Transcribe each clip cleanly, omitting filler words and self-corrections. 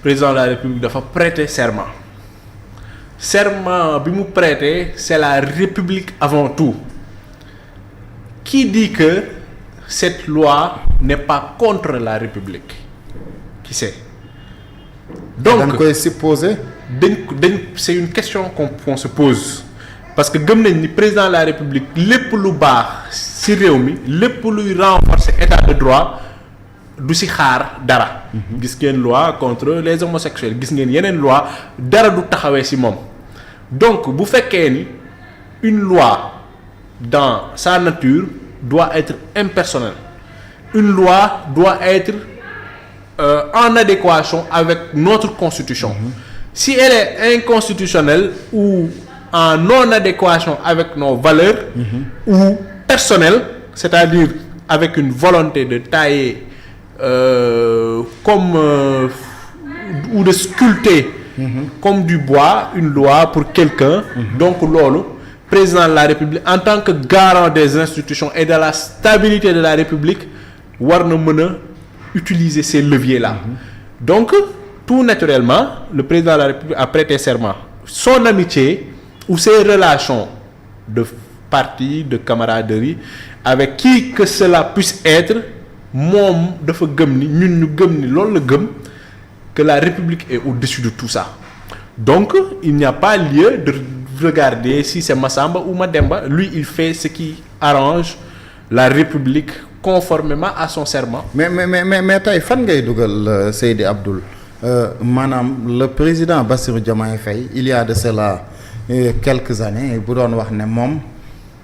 président de la République dafa prêter serment bi mu prêter c'est la République avant tout. Qui dit que cette loi n'est pas contre la République? Qui sait? Donc dañ koy supposer. c'est une question qu'on se pose parce que gëm nañ ni président de la République lépp lu baax ci réew mi lépp luy renforcer état de droit du ci xaar dara. gis ngeen loi contre les homosexuels gis ngeen yeneen loi dara du taxawee ci moom donc bu fekkee ni une loi dans sa nature doit être impersonnelle une loi doit être en adéquation avec notre constitution. Si elle est inconstitutionnelle ou en non-adéquation avec nos valeurs ou personnelle, c'est-à-dire avec une volonté de tailler ou de sculpter comme du bois une loi pour quelqu'un. Donc loolu président de la République en tant que garant des institutions et de la stabilité de la République war na mën a utiliser ces leviers-là. Donc tout naturellement le président de la République a prêté serment. Son amitié ou ses relations de parti de camaraderie avec qui que cela puisse être moom dafa gëm ni ñun ñu gëm ni loolu la gëm que la République est au-dessus de tout ça. Donc il n'y a pas lieu de regarder si c'est Massamba ou Mademba. Lui il fait ce qui arrange la République conformément à son serment. mais tey fan ngay dugal Seydi Abdoul maanaam le président Bassirou Diomaye Faye il y a de cela quelques années bu doon wax ne moom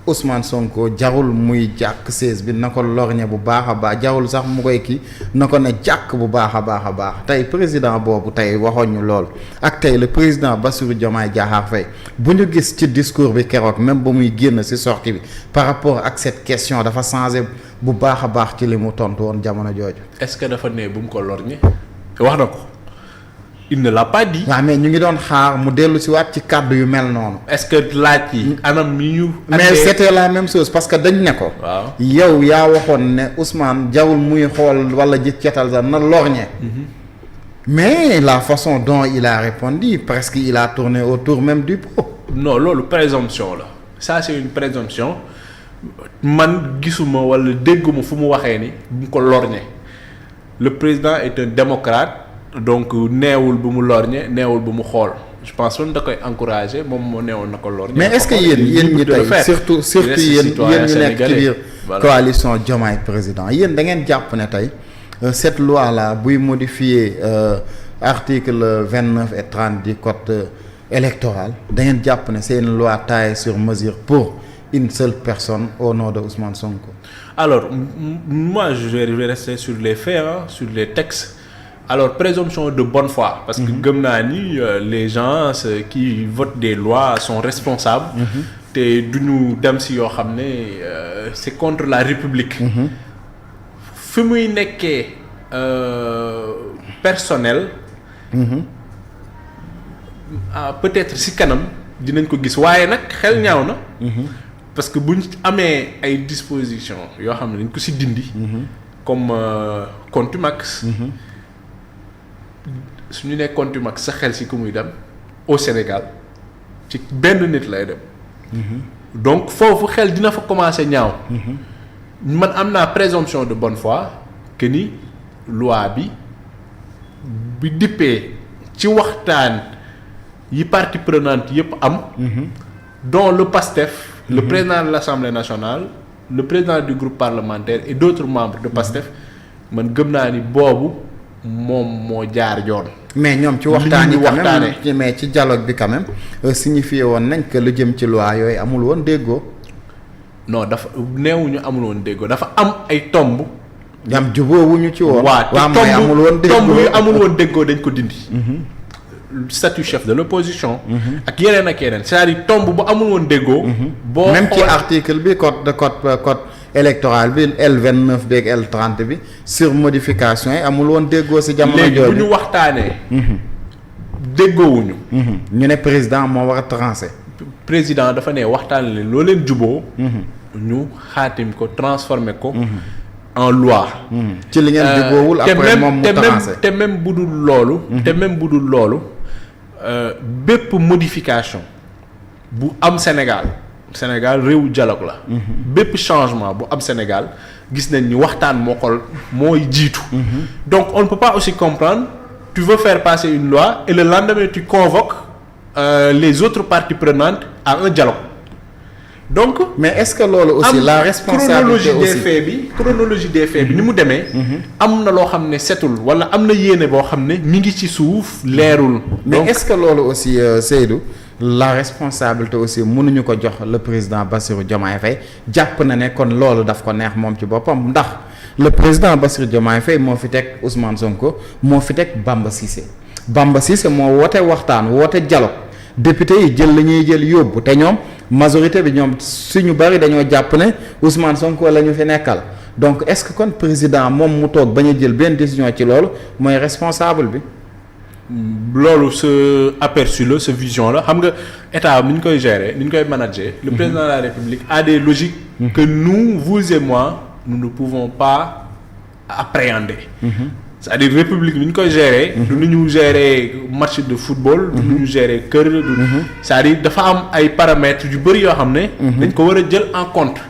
Ousmane Sonko jarul muy jàkk sees bi na ko lorñe bu baax a baax jarul sax mu koy kii na ko ne jàkk bu baax a baax tey président boobu tey waxoon ñu lool ak tey le président Bassirou Diomaye Diakhar Faye bu ñu gis ci discours bi keroog même ba muy génn ci sortie bi par rapport ak cette question dafa changé bu baax a baax ci li mu tontu woon jamono jooju. Est-ce que dafa ne bu mu ko lorñe wax na ko. Il ne l'a pas dit. waaw mais ñu ngi doon xaar mu dellu si waat ci kàddu yu mel noonu. Est-ce que laaj yi anam yi ñu. mais c'était la même chose parce que dañ ne ko. waaw yow yaa waxoon ne Ousmane jawul muy xool wala ji cetal sax na lorñe. mais la façon dont il a répondu presque il a tourné autour même du pot. non loolu présomption la ça c'est une présomption man gisuma wala dégguma fu mu waxee ni bu mu ko lorñe le président est un démocrate. Donc neewul bu mu lorñe neewul bu mu xool je pense que da koy encourager moom moo neewoon na ko lorñe. mais est-ce que yéen ñi tey surtout yéen ñu nekk ci biir coalition Diomaye président yéen da ngeen jàpp ne tey cette loi là buy modifier article 29 et 30 du code électoral da ngeen jàpp ne c'est une loi taillée sur mesure pour une seule personne au nom de Ousmane Sonko. Alors moi je vais rester sur les faits sur les textes. Alors présomption de bonne foi parce que gëm naa ni les gens qui votent des lois sont responsables te duñu dem ci yoo xam ne c'est contre la République fi muy nekkee personnel peut-être ci kanam dinañ ko gis waaye nag xel ñaaw na parce que buñ amee ay dispositions yoo xam ne dañ ko ci dindi comme contumace su ñu nee contumace sa xel ci ku muy dem au Sénégal ci benn nit lay dem. donc foofu xel dina fa commencer ñaaw. man am naa présomption de bonne foi que ni loi bi dippee ci waxtaan yi parties prenantes yépp am. dont le PASTEF. le président de l'Assemblée nationale le président du groupe parlementaire et d'autres membres de PASTEF man gëm naa ni boobu. moom moo jaar yoon. mais ñoom ci waxtaan yi quand même mais ci dialogue bi quand même signifié woon nañ que lu jëm ci loi yooyu amul woon déggoo. non dafa neewuñu amul woon déggoo dafa am ay tomb. am jubóowuñu ci woon. waaw te tomb yu amul woon déggoo dañ ko dindi. statut chef de l'opposition. ak yeneen c'est-à-dire tomb bu amul woon déggoo. boo même ci article bi code électoral bi L29 beeg L30 bi sur modification yi amul woon déggoo ci jamono jooju. léegi bu ñu waxtaanee. déggoowuñu. ñu ne président moo war a trancher. président dafa ne waxtaan leen loo leen juboo ñu xaatim ko transformer ko. en loi. ci li ngeen jubóowul après moom mu taxaase te même bu dul loolu. te même bu dul loolu bépp modification bu am Sénégal réewu dialogue la. bépp changement bu am Sénégal gis nañ ni waxtaan mooy jiitu. donc on ne peut pas aussi comprendre tu veux faire passer une loi et le lendemain tu convoques les autres parties prenantes à un dialogue. donc mais est-ce que loolu aussi la responsabilité aussi chronologie des faits bi ni mu demee. am na loo xam ne setul wala am na yéene boo xam ne mi ngi ci suuf leerul. mais est-ce que loolu aussi Seydou la responsabilité aussi mënuñu ko jox le président Bassirou Diomaye Faye jàpp na ne kon loolu daf ko neex moom ci boppam ndax le président Bassirou Diomaye Faye moo fi teg Ousmane Sonko moo fi teg Bamba Cissé moo woote waxtaan woote dialogue député yi jël la ñuy jël yóbbu te ñoom majorité bi ñoom suñu bari dañoo jàpp ne Ousmane Sonko la ñu fi nekkal donc est-ce que kon président moom mu toog bañ a jël benn décision ci loolu mooy responsable bi. loolu sa aperçu la sa vision la xam nga état ni ñu koy gérer ni ñu koy manager. le président de la République a des logiques. que nous vous et moi nous ne pouvons pas appréhender. c'est-à-dire république ni ñu koy gérer. du nu ñu gérer match de football. du nu ñu gérer kër. c'est-à-dire dafa am ay paramètres yu bëri yoo xam ne. dañ ko war a jël en compte.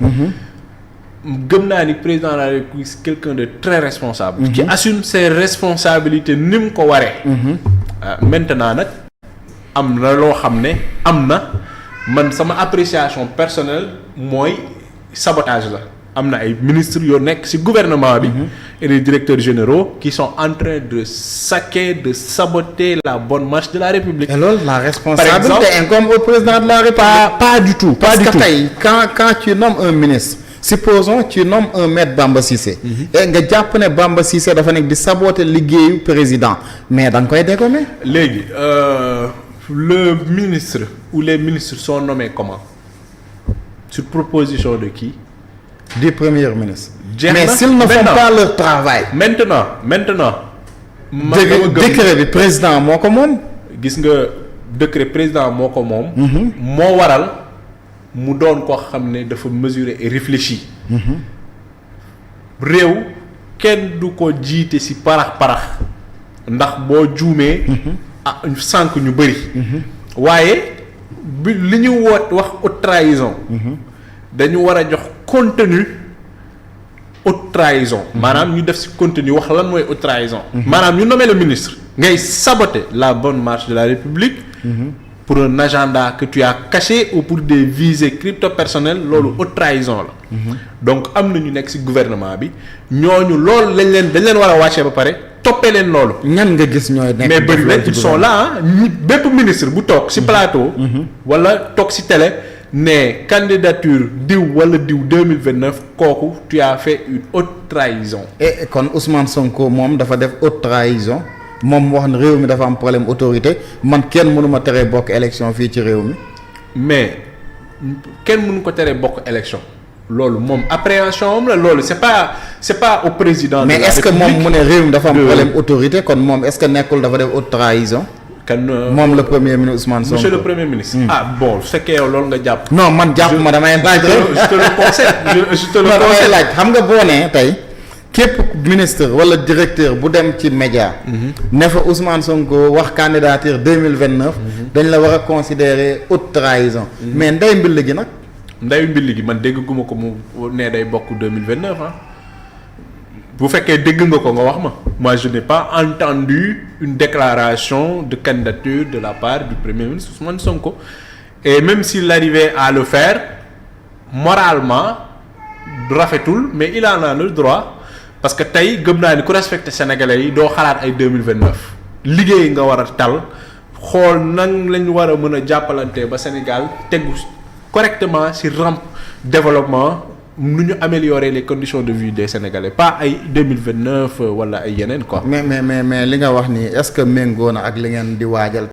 gëm naa ni président de la République c'est quelqu'un de très responsable. qui assume ses responsabilités ni mu ko waree. maintenant nag am na loo xam ne am na man sama appréciation personnelle mooy sabotage la. am na ay ministres yoo nekk ci gouvernement bi. et des directeurs généraux qui sont en train de saboter la bonne marche de la République. et loolu la responsabilité incombe au président de la République. pas du tout. parce que tey quand tu nommes un ministre. supposons tu nommes un maître Bamba Cissé. et nga jàpp ne Bamba Cissé dafa nekk di saboter liggéeyu président mais da nga koy dégommer. léegi le ministre ou les ministres sont nommés comment sur proposition de qui. du premier ministre. mais s'ils ne font pas leur travail. maintenant. décret bi président moo ko moom. gis nga décret président moo ko moom. moo waral mu doon koo xam ne dafa mesurer et réfléchir. réew kenn du ko jiite ci parax ndax boo juumee. sànq ñu bëri. waaye bi li ñu wax haute trahison. dañu war a jox contenu haute trahison. maanaam ñu def ci contenu wax lan mooy haute trahison. maanaam ñu nommer le ministre. ngay saboter la bonne marche de la République. pour un agenda que tu as caché ou pour des visées crypto-personnelles loolu haute trahison la. donc am na ñu nekk ci gouvernement bi ñooñu loolu dañ leen war a wàccee ba pare toppee leen loolu. ñan nga gis ñooy nekk mais bëri na ils sont là bépp ministre bu toog ci plateau. wala toog ci télé ne candidature diw wala diw 2029 kooku tu as fait une haute trahison. et kon Ousmane Sonko moom dafa def haute trahison. moom wax na réew mi dafa am problème autorité man kenn mënuma teree bokk élection fii ci réew mi. mais kenn mënu ko teree bokk élection loolu moom appréhension am la loolu c'est pas au président. mais est-ce que moom mu ne réew mi dafa am problème autorité kon moom est-ce que nekkul dafa def haute trahison. kan moom le premier ministre Ousmane Sonko. monsieur le premier ministre. Bon su fekkee yow loolu nga jàpp. non man jàpp ma damay laaj rek. je te le conseille je te le conseille laaj xam nga boo nee tey. képp ministre wala directeur bu dem ci média. ne fa Ousmane Sonko wax candidature 2029. dañ la war a considérer haute trahison. mais ndey mbill gi nag. ndey mbill gi man dégg guma ko mu ne day bokk 2029 bu fekkee dégg nga ko nga wax ma. moi je n'ai pas entendu une déclaration de candidature de la part du premier ministre Ousmane Sonko et même s'il arrivait à le faire moralement rafetul mais il en a le droit. parce que tey gëm naa ni ku respecté sénégalais yi doo xalaat ay 2029 liggéey nga war a tal xool nan lañ war a mën a jàppalante ba Sénégal tegu correctement ci rampe développement nu ñu améliorer les conditions de vie des sénégalais pas ay 2029 wala ay yeneen quoi. mais li nga wax nii est-ce que méngoo na ak li ngeen di waajal.